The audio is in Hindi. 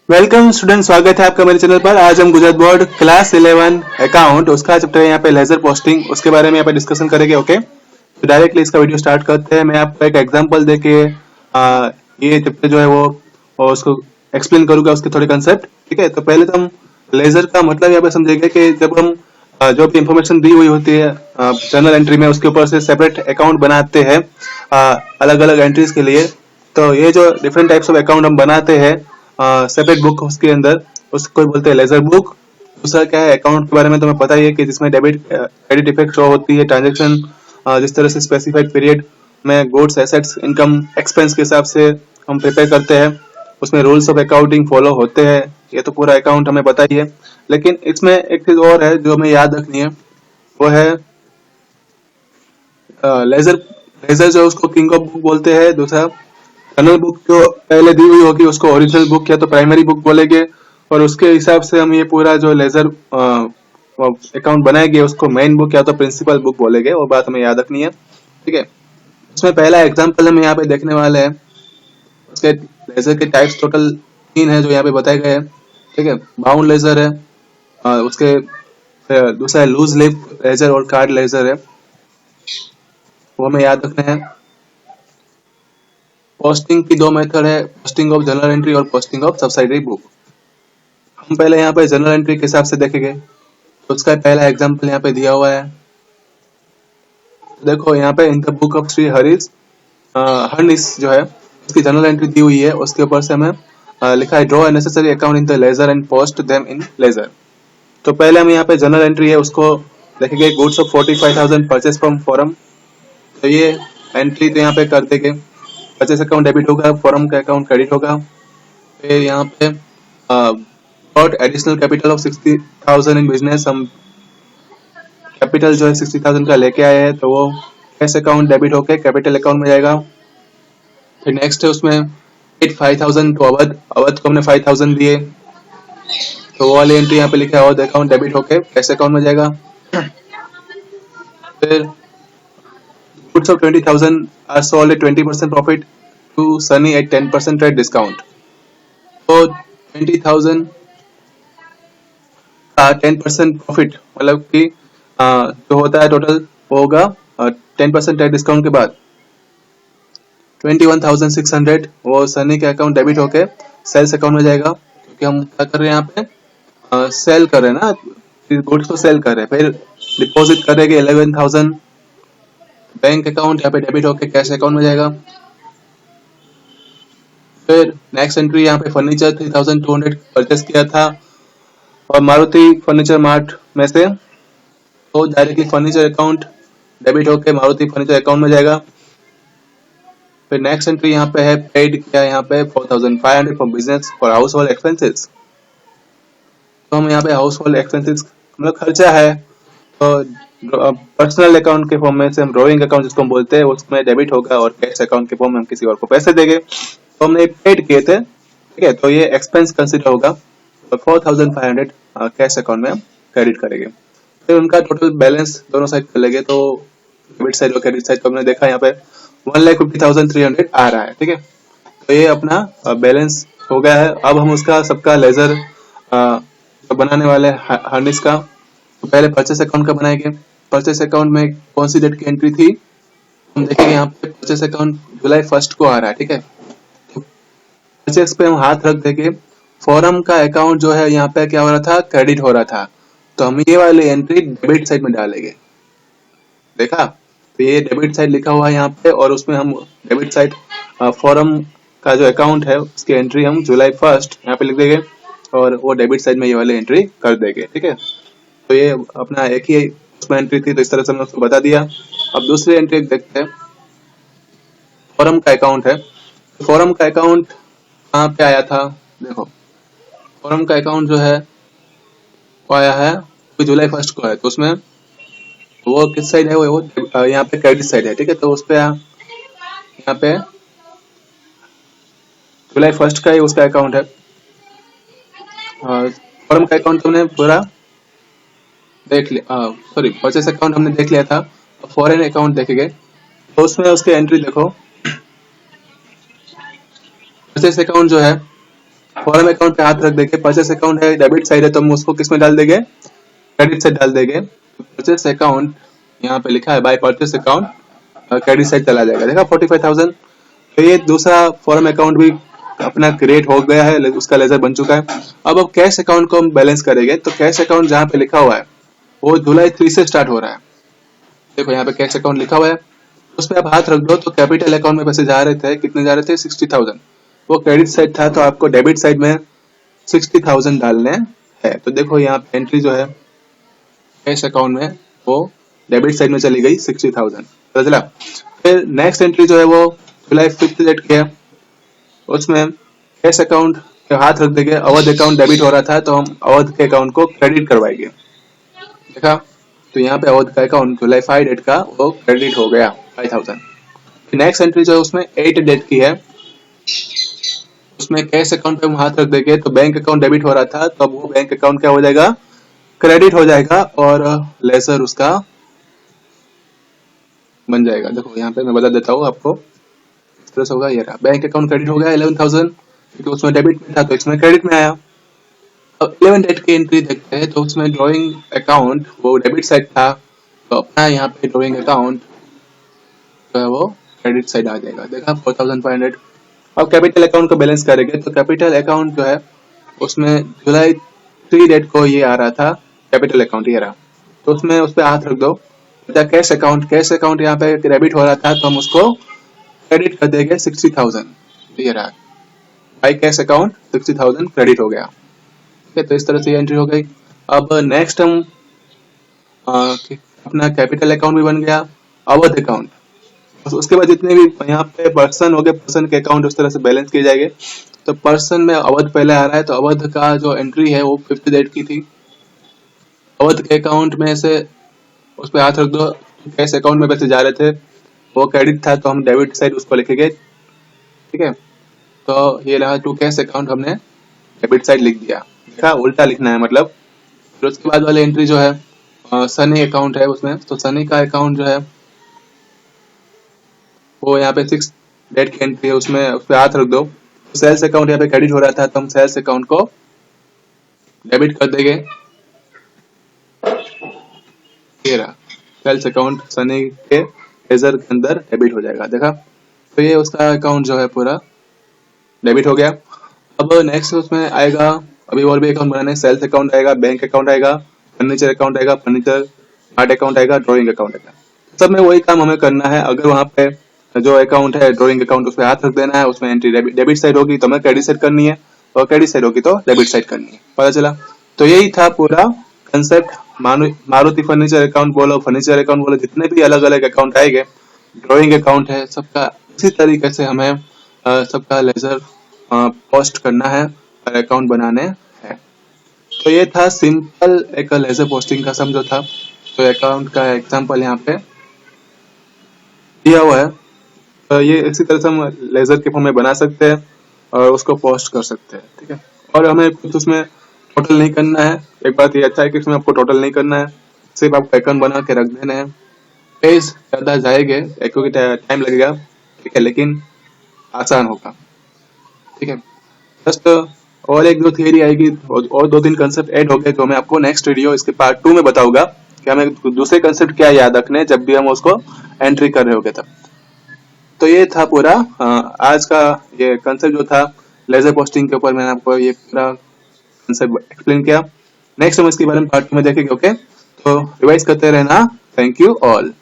वेलकम स्टूडेंट, स्वागत है आपका मेरे चैनल पर। आज हम गुजरात बोर्ड क्लास 11 अकाउंट उसका चैप्टर है यहाँ पे लेजर पोस्टिंग, उसके बारे में यहाँ पे डिस्कशन करेंगे। ओके, तो डायरेक्टली इसका वीडियो स्टार्ट करते हैं। मैं आपको एक एग्जांपल देके ये चैप्टर जो है वो और उसको एक्सप्लेन करूंगा, उसके थोड़े कंसेप्ट। ठीक है, तो पहले तो हम लेजर का मतलब यहाँ पे समझेंगे कि जब हम जो भी इंफॉर्मेशन दी हुई होती है जर्नल एंट्री में, उसके ऊपर से सेपरेट अकाउंट बनाते हैं अलग अलग एंट्रीज के लिए। तो ये जो डिफरेंट टाइप्स ऑफ अकाउंट हम बनाते हैं सेपरेट बुक उसके अंदर, उसको बोलते हैं लेजर बुक। दूसरा क्या है, अकाउंट के बारे में तुम्हें पता ही है कि जिसमें डेबिट क्रेडिट इफेक्ट शो होती है, ट्रांजेक्शन जिस तरह से स्पेसिफाइड पीरियड में गुड्स एसेट्स इनकम एक्सपेंस के हिसाब से हम प्रिपेयर करते हैं, उसमें रूल्स ऑफ अकाउंटिंग फॉलो होते हैं। ये तो पूरा अकाउंट हमें पता ही है, लेकिन इसमें एक चीज और है जो हमें याद रखनी है, वो है लेजर। लेजर जो उसको किंग ऑफ बुक बोलते हैं। दूसरा जनरल बुक जो पहले दी हुई होगी उसको ओरिजिनल बुक या तो प्राइमरी बुक बोलेंगे, और उसके हिसाब से हम ये पूरा जो लेजर अकाउंट बनाएंगे उसको मेन बुक या तो प्रिंसिपल बुक बोलेंगे। वो बात हमें याद रखनी है। ठीक है, उसमें पहला एग्जांपल हम यहाँ पे देखने वाले हैं। उसके लेजर के टाइप्स टोटल 3 है जो यहाँ पे बताए गए हैं। ठीक है, बाउंड लेजर है, उसके दूसरा है लूज लिप लेजर और कार्ड लेजर है, वो हमें याद रखना है। पोस्टिंग की 2 मेथड है, पोस्टिंग ऑफ जर्नल एंट्री और पोस्टिंग ऑफ सब्सिडरी बुक। हम पहले यहाँ पे जर्नल एंट्री के हिसाब से देखेंगे, तो उसका पहला एग्जांपल यहाँ पे दिया हुआ है। देखो यहाँ पे in the book of Shri Harish हर्निस जो है उसकी जर्नल एंट्री दी हुई है। उसके ऊपर से हमें लिखा है draw necessary account in the ledger and post them in ledger. तो पहले हम यहाँ पे जर्नल एंट्री है उसको देखेंगे। Goods of 45,000 purchase from firm, तो ये एंट्री तो यहाँ पे कर देंगे। परचेस अकाउंट डेबिट होगा, फॉरम का अकाउंट क्रेडिट होगा। फिर यहाँ पे got additional capital of 60,000 in business, हम कैपिटल जो है 60,000 का लेके आए हैं, तो वो कैश अकाउंट डेबिट होके कैपिटल अकाउंट में जाएगा। फिर नेक्स्ट है उसमें 5,000 टू अवध, अवध को हमने 5,000 दिए, तो वो वाली एंट्री यहाँ पे लिखा है अवध अकाउंट डेबिट होके कैश अकाउंट में जाएगा। फिर goods of 20,000 are sold at 20% profit to Sunny at 10% trade discount, तो 20,000 का 10% प्रॉफिट मतलब कि जो होता है टोटल वो होगा 10% ट्रेड डिस्काउंट के बाद 21,600 वो सनी के अकाउंट डेबिट होके सेल्स अकाउंट में जाएगा, क्योंकि हम क्या कर रहे हैं यहाँ पे सेल कर रहे हैं ना, गुड्स को सेल कर रहे हैं। फिर डिपॉजिट करेंगे 11,000 बैंक अकाउंट यहाँ पे डेबिट होके कैश अकाउंट में जाएगा। फिर नेक्स्ट एंट्री यहाँ पे फर्नीचर 3,200 परचेस किया था और मारुति फर्नीचर मार्ट में से, तो डायरेक्टली फर्नीचर अकाउंट डेबिट होके मारुति फर्नीचर अकाउंट में जाएगा। फिर नेक्स्ट एंट्री यहाँ पे है पेड किया यहाँ पे 4,500 for business for house hold expenses, तो हम यहाँ पे हाउस होल्ड एक्सपेंसेस मतलब खर्चा है, तो पर्सनल अकाउंट के फॉर्म में से हम ड्रॉइंग अकाउंट जिसको हम बोलते हैं उसमें डेबिट होगा, और कैश अकाउंट के फॉर्म में हम किसी और को पैसे देंगे, तो हमने पेड किए थे। ठीक है, तो ये एक्सपेंस कंसिडर होगा, तो 4,500 कैश अकाउंट में हम क्रेडिट करेंगे। फिर उनका टोटल बैलेंस दोनों साइड कर लेंगे, तो डेबिट साइड और क्रेडिट साइड को हमने देखा यहाँ पे 1,50,300 आ रहा है। ठीक है, तो ये अपना बैलेंस हो गया है। अब हम उसका सबका लेजर बनाने वाले हार्निस का, तो पहले परचेस अकाउंट का बनाएंगे। परचेस अकाउंट में कौन सी डेट की एंट्री थी हम देखेंगे। यहाँ पे परचेस अकाउंट जुलाई 1 को आ रहा है। ठीक है, तो परचेस पे हम हाथ रख देंगे। फॉरम का अकाउंट जो है यहाँ पे क्या हो रहा था, क्रेडिट हो रहा था, तो हम ये वाली एंट्री डेबिट साइड में डालेंगे। देखा, तो ये डेबिट साइड लिखा हुआ है यहाँ पे, और उसमें हम डेबिट साइड फॉरम का जो अकाउंट है उसकी एंट्री हम जुलाई 1 यहाँ पे लिख देंगे, और वो डेबिट साइड में ये वाली एंट्री कर देंगे। ठीक है, तो ये अपना एक ही उसमें एंट्री थी, तो इस तरह से हमने उसको बता दिया। अब दूसरी एंट्री देखते हैं, फॉरम का अकाउंट है। फॉरम का अकाउंट कहाँ पे आया था, देखो फॉरम का अकाउंट जो है वो आया है जुलाई 1 को है, तो उसमें वो किस साइड है, वो यहाँ पे क्रेडिट साइड है। ठीक है, तो उस पे यहाँ पे जुलाई 1 का ही उसका अकाउंट है। फॉरम का अकाउंट हमने पूरा देख लिया, सॉरी परचेस अकाउंट हमने देख लिया था। फॉरेन अकाउंट देखेंगे, तो उसमें उसके एंट्री देखो। परचेस अकाउंट जो है फॉरम अकाउंट पे हाथ रख देंगे, परचेस अकाउंट है डेबिट साइड है तो हम उसको किस में डाल देंगे, क्रेडिट साइड डाल देंगे। परचेस अकाउंट यहाँ पे लिखा है by purchase account, credit side चला जाएगा। देखा 45,000। तो ये दूसरा फॉरम अकाउंट भी अपना क्रिएट हो गया है, उसका लेजर बन चुका है। अब कैश अकाउंट को हम बैलेंस करेंगे तो कैश अकाउंट जहाँ पे लिखा हुआ है वो जुलाई 3 से स्टार्ट हो रहा है। देखो यहाँ पे कैश अकाउंट लिखा हुआ है, उस पर आप हाथ रख दो तो कैपिटल अकाउंट में पैसे जा रहे थे, कितने जा रहे थे 60,000। वो क्रेडिट साइड था तो आपको डेबिट साइड में 60,000 डालने हैं। तो देखो यहाँ पे एंट्री जो है कैश अकाउंट में वो डेबिट साइड में चली गई 60,000, पता चला। फिर नेक्स्ट एंट्री जो है वो जुलाई 5 डेट की है, उसमें कैश अकाउंट के हाथ रख देंगे, अवध अकाउंट डेबिट हो रहा था तो हम अवध के अकाउंट को क्रेडिट करवाएंगे। देखा, तो यहाँ पे अवध का अकाउंट जुलाई 5 डेट का वो क्रेडिट हो गया 5,000। नेक्स्ट एंट्री जो है उसमें 8 डेट की है, उसमें कैश अकाउंट पे हम हाथ रख देंगे तो बैंक अकाउंट डेबिट हो रहा था तो अब वो बैंक अकाउंट क्या हो जाएगा, क्रेडिट हो जाएगा और लेजर उसका बन जाएगा। देखो यहाँ पे मैं बता देता हूँ आपको, इस तरह से होगा। ये रहा बैंक अकाउंट क्रेडिट हो गया 11,000, क्योंकि उसमें डेबिट में था तो इसमें क्रेडिट में आया। अब 11 डेट की एंट्री देखते हैं तो उसमें ड्रॉइंग अकाउंट वो डेबिट साइड था तो अपना यहाँ पे ड्रॉइंग अकाउंट जो है वो क्रेडिट साइड आ जाएगा। देखा 4,500। अब कैपिटल अकाउंट को बैलेंस करेंगे तो कैपिटल अकाउंट जो है उसमें जुलाई 3 डेट को ये आ रहा था, कैपिटल अकाउंट ये रहा, तो उसमें उस पर हाथ रख दो। कैश अकाउंट यहाँ पे डेबिट हो रहा था तो हम उसको क्रेडिट कर देंगे 60,000, ये रहा बाई कैश अकाउंट 60,000 क्रेडिट हो गया। ठीक है, तो इस तरह से एंट्री हो गई। अब नेक्स्ट हम अपना कैपिटल अकाउंट भी बन गया, अवध अकाउंट, उसके बाद जितने भी यहाँ पे पर्सन हो गए, पर्सन के अकाउंट उस तरह से बैलेंस किए जाएंगे। तो पर्सन में अवध पहले आ रहा है तो अवध का जो एंट्री है वो 5 डेट की थी। अवध के अकाउंट में से उस पर हाथ रख दो, कैश अकाउंट में पैसे जा रहे थे वो क्रेडिट था तो हम डेबिट साइड उसको लिखेंगे। ठीक है, तो ये रहा टू कैश अकाउंट, हमने डेबिट साइड लिख दिया। देखा, उल्टा लिखना है मतलब। फिर उसके बाद वाले एंट्री जो है सनी अकाउंट है उसमें, तो सनी का अकाउंट जो है वो यहाँ पे 6 डेट की एंट्री है, उसमें उस पर हाथ रख दो। सेल्स अकाउंट यहाँ पे क्रेडिट हो रहा था तो हम सेल्स अकाउंट को डेबिट कर देंगे। ये रहा सेल्स अकाउंट सनी के लेजर के अंदर डेबिट हो जाएगा। देखा, तो ये उसका अकाउंट जो है पूरा डेबिट हो गया। अब नेक्स्ट उसमें आएगा, अभी और भी अकाउंट बनाने, सेल्स अकाउंट आएगा, बैंक अकाउंट आएगा, फर्नीचर अकाउंट आएगा, फर्नीचर आर्ट अकाउंट आएगा, ड्रॉइंग अकाउंट आएगा। सब में वही काम हमें करना है। अगर वहाँ पे जो अकाउंट है ड्रॉइंग अकाउंट उस पर हाथ रख देना है, उसमें एंट्री डेबिट साइड होगी तो हमें क्रेडिट साइड करनी है और क्रेडिट साइड होगी तो डेबिट साइड करनी है, पता चला। तो यही था पूरा कंसेप्ट। मारुति फर्नीचर अकाउंट बोलो, फर्नीचर अकाउंट बोलो, जितने भी अलग अलग अकाउंट आएंगे, ड्रॉइंग अकाउंट है, सबका इसी तरीके से हमें सबका लेजर पोस्ट करना है और अकाउंट बनाने हैं। तो ये था सिंपल एक लेजर पोस्टिंग का समझो था। तो अकाउंट का एग्जांपल यहाँ पे दिया हुआ है। तो ये इसी तरह से हम लेजर के फॉर्म में बना सकते हैं और उसको पोस्ट कर सकते हैं। ठीक है, और हमें कुछ उसमें टोटल नहीं करना है। एक बात ये अच्छा है कि इसमें आपको टोटल नहीं करना है, सिर्फ आपको आइकन बना के रख देना है। पेज ज्यादा जाएंगे क्योंकि टाइम लगेगा, ठीक है, लेकिन आसान होगा। ठीक है, जस्ट और एक दो थियरी आएगी और 2-3 कंसेप्ट ऐड हो गए जो मैं आपको नेक्स्ट वीडियो इसके पार्ट 2 में बताऊंगा कि हमें दूसरे कंसेप्ट क्या याद रखने जब भी हम उसको एंट्री कर रहे होंगे तब। तो ये था पूरा आज का ये कंसेप्ट जो था लेजर पोस्टिंग के ऊपर, मैंने आपको ये पूरा कंसेप्ट एक्सप्लेन किया। नेक्स्ट हम इसके बारे में पार्ट 2 में देखेंगे। ओके, तो रिवाइज करते रहना। Thank you all.